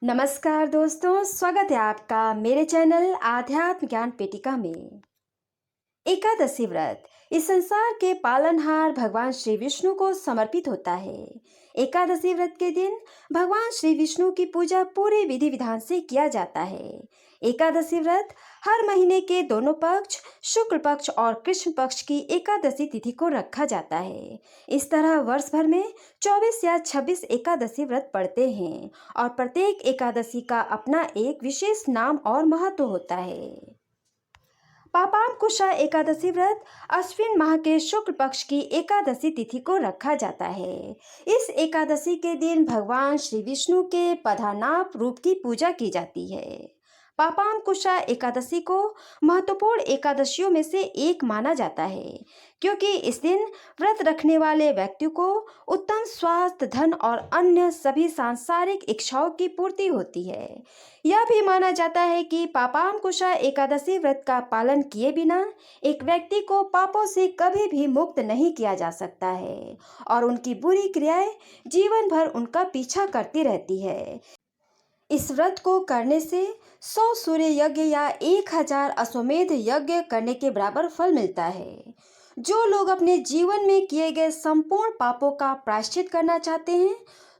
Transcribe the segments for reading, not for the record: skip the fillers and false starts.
नमस्कार दोस्तों, स्वागत है आपका मेरे चैनल आध्यात्म ज्ञान पेटिका में। एकादशी व्रत इस संसार के पालनहार भगवान श्री विष्णु को समर्पित होता है। एकादशी व्रत के दिन भगवान श्री विष्णु की पूजा पूरे विधि विधान से किया जाता है। एकादशी व्रत हर महीने के दोनों पक्ष शुक्ल पक्ष और कृष्ण पक्ष की एकादशी तिथि को रखा जाता है। इस तरह वर्ष भर में 24 या 26 एकादशी व्रत पड़ते हैं और प्रत्येक एकादशी का अपना एक विशेष नाम और महत्व होता है। पापांकुशा एकादशी व्रत अश्विन माह के शुक्ल पक्ष की एकादशी तिथि को रखा जाता है। इस एकादशी के दिन भगवान श्री विष्णु के पधानाप रूप की पूजा की जाती है। पापांकुशा एकादशी को महत्वपूर्ण एकादशियों में से एक माना जाता है, क्योंकि इस दिन व्रत रखने वाले व्यक्ति को उत्तम स्वास्थ्य, धन और अन्य सभी सांसारिक इच्छाओं की पूर्ति होती है। यह भी माना जाता है कि पापांकुशा एकादशी व्रत का पालन किए बिना एक व्यक्ति को पापों से कभी भी मुक्त नहीं किया जा सकता है और उनकी बुरी क्रियाएं जीवन भर उनका पीछा करती रहती है। इस व्रत को करने से 100 सूर्य यज्ञ या 1000 अश्वमेध यज्ञ करने के बराबर फल मिलता है। जो लोग अपने जीवन में किए गए संपूर्ण पापों का प्रायश्चित करना चाहते हैं,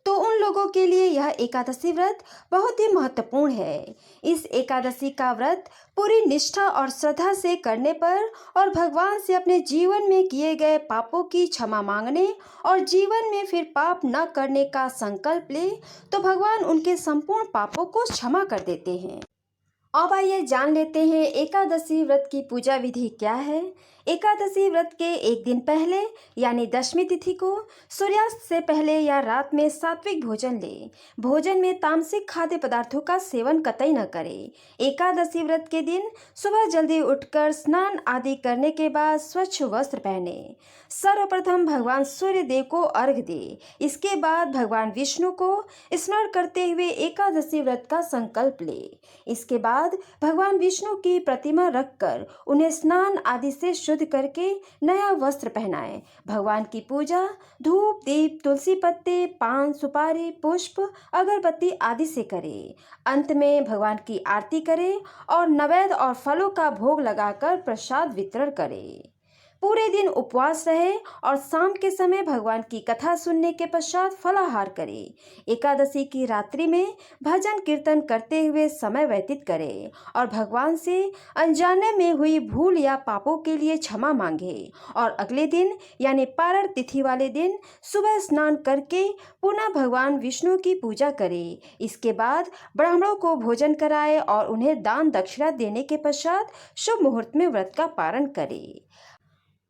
तो उन लोगों के लिए यह एकादशी व्रत बहुत ही महत्वपूर्ण है। इस एकादशी का व्रत पूरी निष्ठा और श्रद्धा से करने पर और भगवान से अपने जीवन में किए गए पापों की क्षमा मांगने और जीवन में फिर पाप न करने का संकल्प ले, तो भगवान उनके संपूर्ण पापों को क्षमा कर देते हैं। अब आइए जान लेते हैं एकादशी व्रत की पूजा विधि क्या है। एकादशी व्रत के एक दिन पहले यानी दशमी तिथि को सूर्यास्त से पहले या रात में सात्विक भोजन ले। भोजन में तामसिक खाद्य पदार्थों का सेवन कतई न करें। एकादशी व्रत के दिन सुबह जल्दी उठकर स्नान आदि करने के बाद स्वच्छ वस्त्र पहने। सर्वप्रथम भगवान सूर्य देव को अर्घ्य दे। इसके बाद भगवान विष्णु को स्मरण करते हुए एकादशी व्रत का संकल्प ले। इसके बाद भगवान विष्णु की प्रतिमा रखकर उन्हें स्नान आदि से शुद्ध करके नया वस्त्र पहनाएं। भगवान की पूजा धूप, दीप, तुलसी पत्ते, पान, सुपारी, पुष्प, अगरबत्ती आदि से करें। अंत में भगवान की आरती करें और नैवेद्य और फलों का भोग लगाकर प्रसाद वितरण करें। पूरे दिन उपवास रहे और शाम के समय भगवान की कथा सुनने के पश्चात फलाहार करें। एकादशी की रात्रि में भजन कीर्तन करते हुए समय व्यतीत करें और भगवान से अनजाने में हुई भूल या पापों के लिए क्षमा मांगे और अगले दिन यानी पारण तिथि वाले दिन सुबह स्नान करके पुनः भगवान विष्णु की पूजा करें। इसके बाद ब्राह्मणों को भोजन कराए और उन्हें दान दक्षिणा देने के पश्चात शुभ मुहूर्त में व्रत का पारण करें।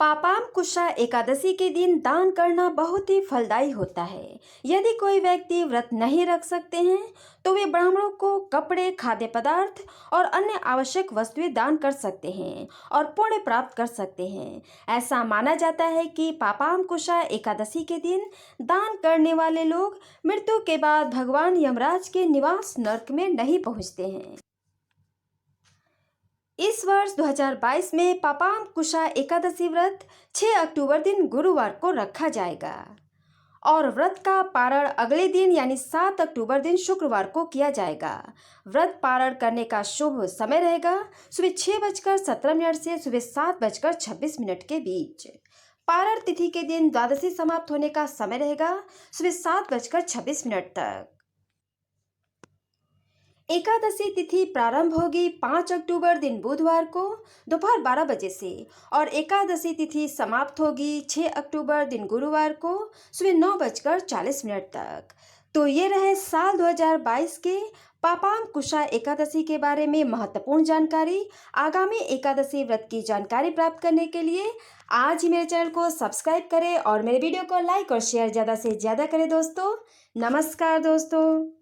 पापांकुशा एकादशी के दिन दान करना बहुत ही फलदायी होता है। यदि कोई व्यक्ति व्रत नहीं रख सकते हैं, तो वे ब्राह्मणों को कपड़े, खाद्य पदार्थ और अन्य आवश्यक वस्तुएं दान कर सकते हैं और पुण्य प्राप्त कर सकते हैं। ऐसा माना जाता है कि पापांकुशा एकादशी के दिन दान करने वाले लोग मृत्यु के बाद भगवान यमराज के निवास नरक में नहीं पहुंचते हैं। इस वर्ष 2022 में पापांकुशा एकादशी व्रत 6 अक्टूबर दिन गुरुवार को रखा जाएगा और व्रत का पारण अगले दिन यानी 7 अक्टूबर दिन शुक्रवार को किया जाएगा। व्रत पारण करने का शुभ समय रहेगा सुबह 6:17 से सुबह 7:26 के बीच। पारण तिथि के दिन द्वादशी समाप्त होने का समय रहेगा सुबह 7:26 तक। एकादशी तिथि प्रारंभ होगी 5 अक्टूबर दिन बुधवार को दोपहर 12 बजे से और एकादशी तिथि समाप्त होगी 6 अक्टूबर दिन गुरुवार को सुबह 9:40 तक। तो ये रहे साल 2022 के पापांकुशा एकादशी के बारे में महत्वपूर्ण जानकारी। आगामी एकादशी व्रत की जानकारी प्राप्त करने के लिए आज ही मेरे चैनल को सब्सक्राइब करें और मेरे वीडियो को लाइक और शेयर ज़्यादा से ज़्यादा करें दोस्तों। नमस्कार दोस्तों।